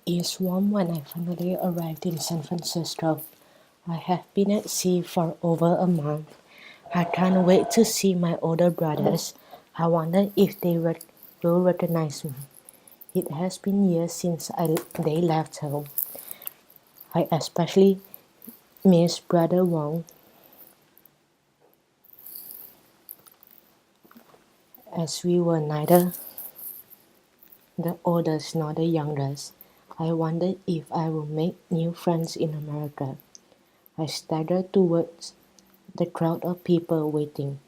It's warm when I finally arrived in San Francisco. I have been at sea for over a month. I can't wait to see my older brothers. I wonder if will recognize me. It has been years since they left home. I especially miss Brother Wong, as we were neither the oldest nor the youngest. I wondered if I would make new friends in America. I staggered towards the crowd of people waiting.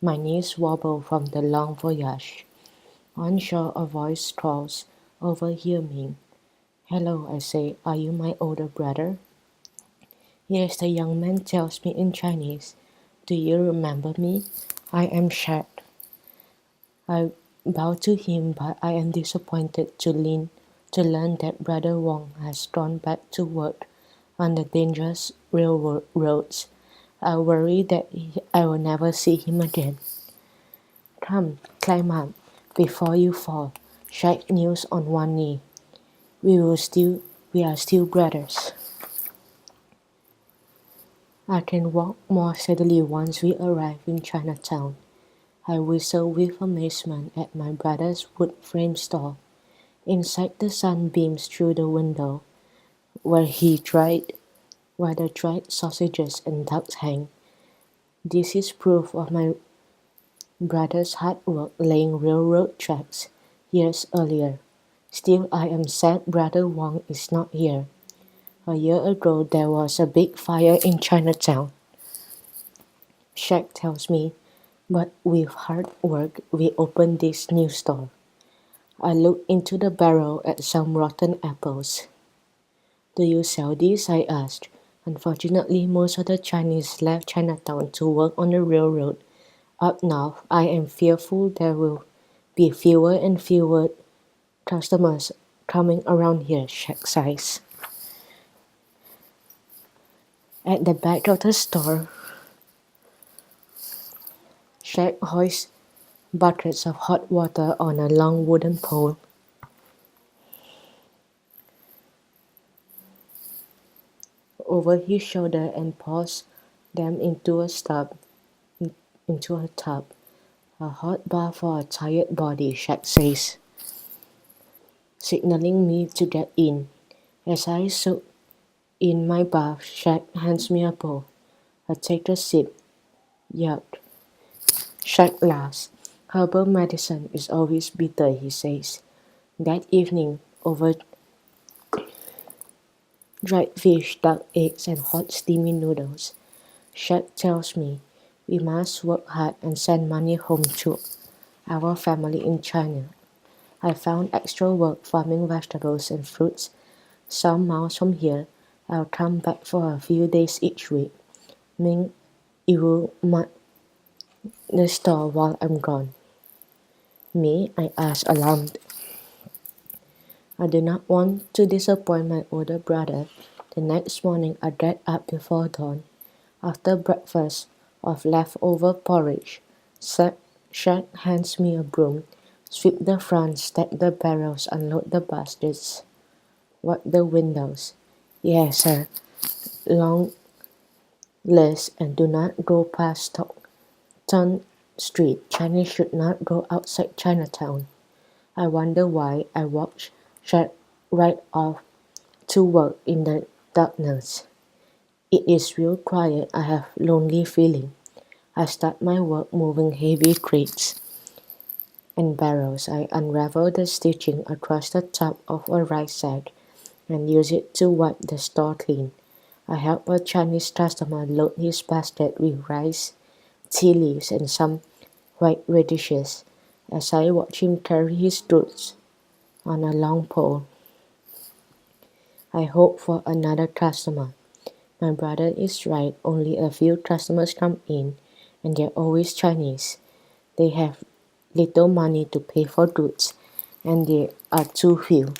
My knees wobble from the long voyage. On shore a voice calls overhear me. Hello, I say, are you my older brother? Yes, the young man tells me in Chinese. Do you remember me? I am shocked. I bow to him, but I am disappointed to learn that Brother Wong has gone back to work on the dangerous railroads. I worry that I will never see him again. Come, climb up, before you fall. Shake kneels on one knee. We are still brothers. I can walk more steadily once we arrive in Chinatown. I whistle with amazement at my brother's wood frame store. Inside the sun beams through the window, where the dried sausages and ducks hang. This is proof of my brother's hard work laying railroad tracks years earlier. Still, I am sad Brother Wong is not here. A year ago there was a big fire in Chinatown, Shaq tells me, but with hard work we opened this new store. I look into the barrel at some rotten apples. Do you sell these? I asked. Unfortunately, most of the Chinese left Chinatown to work on the railroad up north. I am fearful there will be fewer and fewer customers coming around here, Shaq sighs. At the back of the store, Shaq hoists buckets of hot water on a long wooden pole. Over his shoulder and pours them into a tub. A hot bath for a tired body, Shaq says, signaling me to get in. As I soak in my bath, Shaq hands me a bowl. I take a sip. Yuck. Shaq laughs. Herbal medicine is always bitter, he says. That evening, over dried fish, duck eggs, and hot steamy noodles, Shaq tells me we must work hard and send money home to our family in China. I found extra work farming vegetables and fruits some miles from here. I'll come back for a few days each week. Ming, you will mind the store while I'm gone. Me? I asked, alarmed. I do not want to disappoint my older brother. The next morning I get up before dawn. After breakfast of leftover porridge, Shaq hands me a broom. Sweep the front, stack the barrels, unload the baskets, wipe the windows. Yes, sir. Long list and do not go past Stockton Street. Chinese should not go outside Chinatown. I wonder why I watched Shaq right off to work in the darkness. It is real quiet. I have lonely feeling. I start my work moving heavy crates and barrels. I unravel the stitching across the top of a rice sack and use it to wipe the store clean. I help a Chinese customer load his basket with rice, tea leaves, and some white radishes. As I watch him carry his goods on a long pole, I hope for another customer. My brother is right, only a few customers come in, and they're always Chinese. They have little money to pay for goods, and they are too few.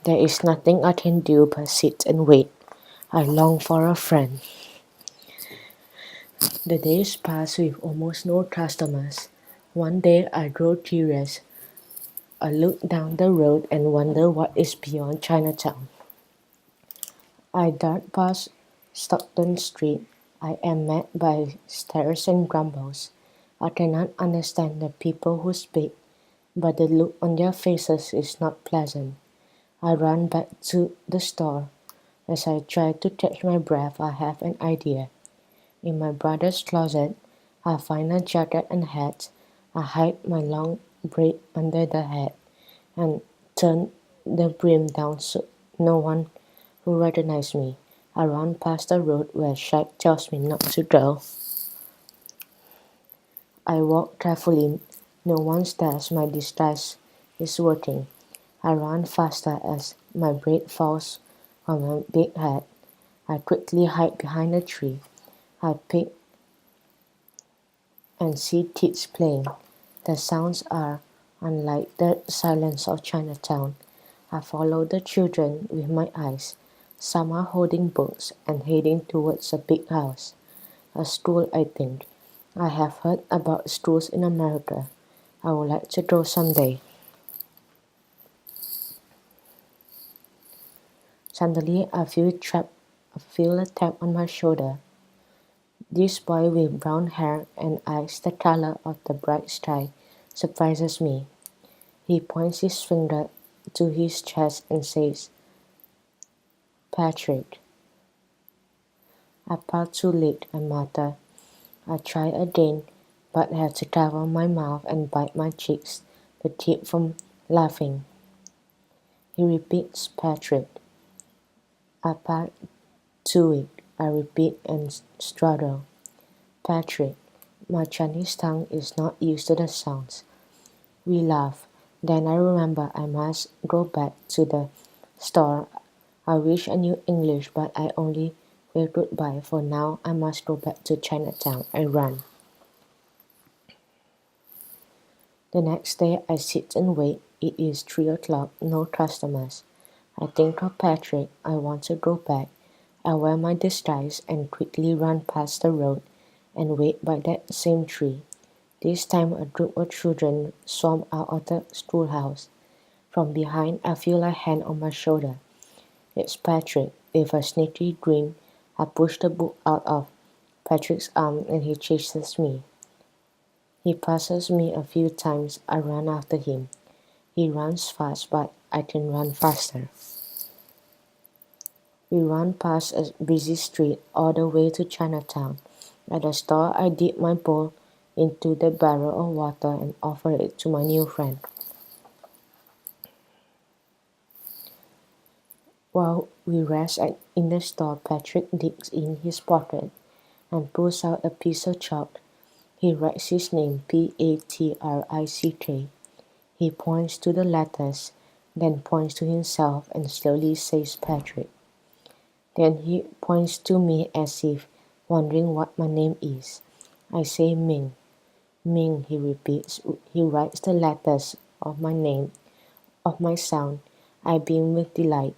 There is nothing I can do but sit and wait. I long for a friend. The days pass with almost no customers. One day I grow curious. I look down the road and wonder what is beyond Chinatown. I dart past Stockton Street. I am met by stares and grumbles. I cannot understand the people who speak, but the look on their faces is not pleasant. I run back to the store. As I try to catch my breath, I have an idea. In my brother's closet, I find a jacket and hat. I hide my long braid under the hat and turn the brim down so no one will recognize me. I run past the road where Shaq tells me not to go. I walk carefully. No one stares. My disguise is working. I run faster as my braid falls on my big head. I quickly hide behind a tree. I peek and see kids playing. The sounds are unlike the silence of Chinatown. I follow the children with my eyes. Some are holding books and heading towards a big house. A school, I think. I have heard about schools in America. I would like to go someday. Suddenly, I feel a tap on my shoulder. This boy with brown hair and eyes the color of the bright sky surprises me. He points his finger to his chest and says, Patrick. I part too late, I mutter. I try again, but have to cover my mouth and bite my cheeks to keep from laughing. He repeats, Patrick. I part to it, I repeat and struggle. Patrick. My Chinese tongue is not used to the sounds. We laugh. Then I remember I must go back to the store. I wish I knew English, but I only wave goodbye. For now, I must go back to Chinatown. I run. The next day, I sit and wait. It is 3 o'clock, no customers. I think of Patrick. I want to go back. I wear my disguise and quickly run past the road and wait by that same tree. This time a group of children swarm out of the schoolhouse. From behind I feel a hand on my shoulder. It's Patrick. With a sneaky grin, I push the book out of Patrick's arm and he chases me. He passes me a few times. I run after him. He runs fast, but I can run faster. We run past a busy street all the way to Chinatown. At the store, I dip my bowl into the barrel of water and offer it to my new friend. While we rest in the store, Patrick digs in his pocket and pulls out a piece of chalk. He writes his name, Patrick. He points to the letters, then points to himself and slowly says Patrick. Then he points to me as if wondering what my name is. I say Ming. Ming, he repeats. He writes the letters of my name, of my sound. I beam with delight.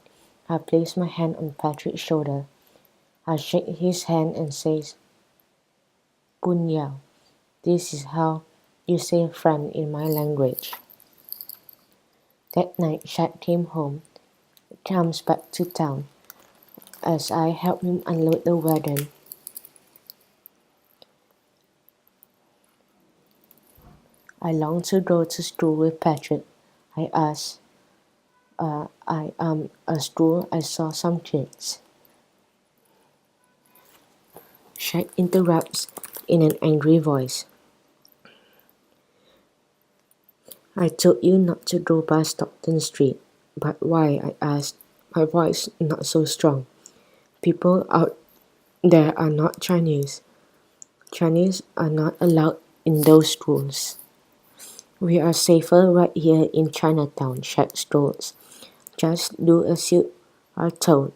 I place my hand on Patrick's shoulder. I shake his hand and says, Bunyao. This is how you say friend in my language. That night, Shaq comes back to town. As I help him unload the wagon, I long to go to school with Patrick. I ask, a school I saw some kids. Shaq interrupts in an angry voice. I told you not to go past Stockton Street. But why? I asked, my voice not so strong. People out there are not Chinese. Chinese are not allowed in those schools. We are safer right here in Chinatown, Shaq scolds. Just do as you are told.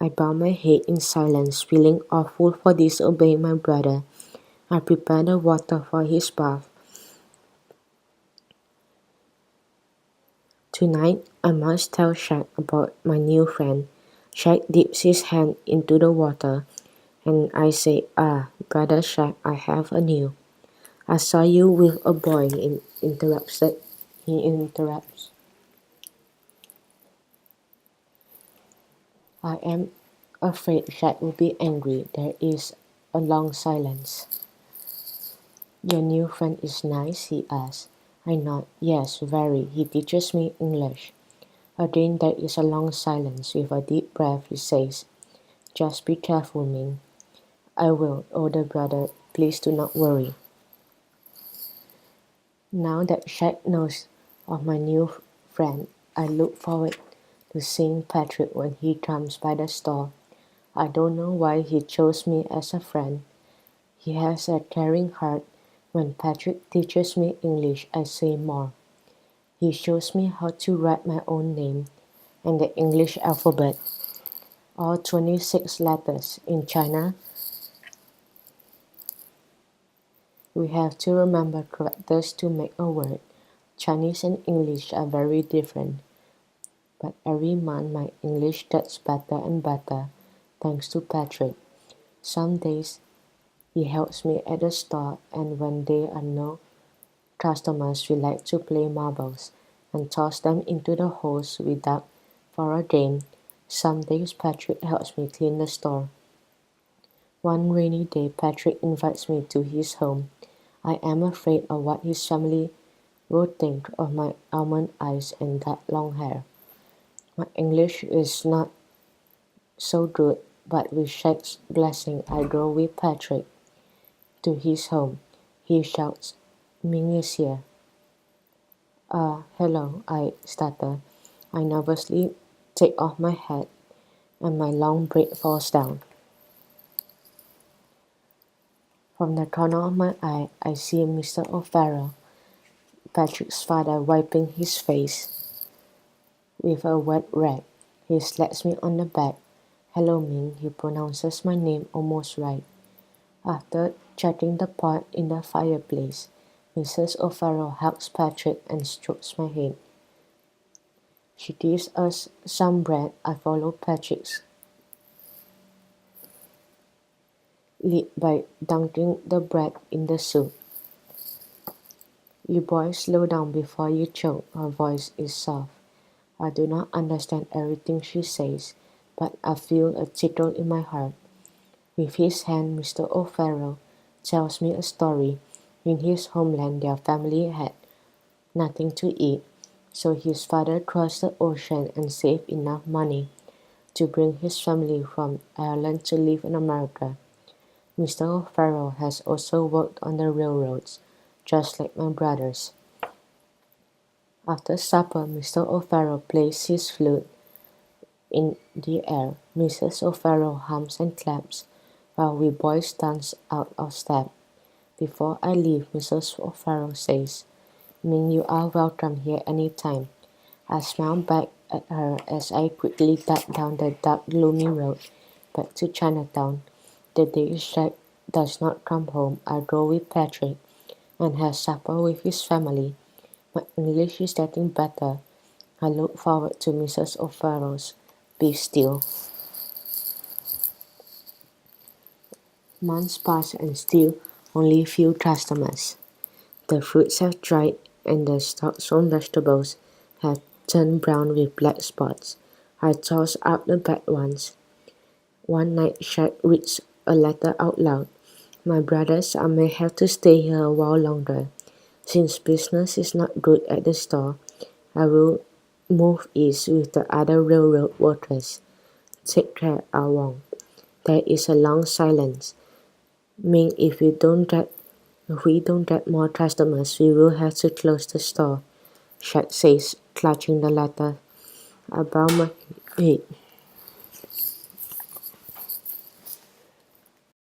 I bow my head in silence, feeling awful for disobeying my brother. I prepare the water for his bath. Tonight, I must tell Shaq about my new friend. Shaq dips his hand into the water, and I say, Brother Shaq, I have a new. I saw you with a boy, interrupts he interrupts. I am afraid Jack will be angry. There is a long silence. Your new friend is nice, he asks. I nod. Yes, very. He teaches me English. Again there is a long silence. With a deep breath he says, Just be careful, Ming. I will, older brother. Please do not worry. Now that Jack knows of my new friend, I look forward to seeing Patrick when he comes by the store. I don't know why he chose me as a friend. He has a caring heart. When Patrick teaches me English, I say more. He shows me how to write my own name and the English alphabet, all 26 letters. In China, we have to remember characters to make a word. Chinese and English are very different, but every month my English gets better and better thanks to Patrick. Some days he helps me at the store, and when there are no customers, we like to play marbles and toss them into the holes we dug for a game. Some days Patrick helps me clean the store. One rainy day Patrick invites me to his home. I am afraid of what his family will think of my almond eyes and that long hair. My English is not so good, but with Jack's blessing I go with Patrick to his home. He shouts, Ming is here. Hello, I stutter. I nervously take off my hat and my long braid falls down. From the corner of my eye, I see Mr. O'Farrell, Patrick's father, wiping his face with a wet rag. He slaps me on the back. Hello, Ming. He pronounces my name almost right. After checking the pot in the fireplace, Mrs. O'Farrell hugs Patrick and strokes my head. She gives us some bread. I follow Patrick's lead by dunking the bread in the soup. You boys slow down before you choke. Her voice is soft. I do not understand everything she says, but I feel a tickle in my heart. With his hand, Mr. O'Farrell tells me a story. In his homeland, their family had nothing to eat, so his father crossed the ocean and saved enough money to bring his family from Ireland to live in America. Mr. O'Farrell has also worked on the railroads, just like my brothers. After supper, Mr. O'Farrell plays his flute in the air. Mrs. O'Farrell hums and claps, while we boys dance out of step. Before I leave, Mrs. O'Farrell says, Ming, you are welcome here any time. I smile back at her as I quickly duck down the dark, gloomy road back to Chinatown. The day Jack does not come home, I go with Patrick and have supper with his family. My English is getting better. I look forward to Mrs. O'Farrell's beef stew. Months pass and still only few customers. The fruits have dried and the stock-sown vegetables have turned brown with black spots. I toss out the bad ones. One night Jack reads a letter out loud. My brothers, I may have to stay here a while longer. Since business is not good at the store, I will move east with the other railroad workers. Take care, Ah Wong. There is a long silence. Ming, if we don't get more customers, we will have to close the store, Jack says, clutching the letter. I bow my head.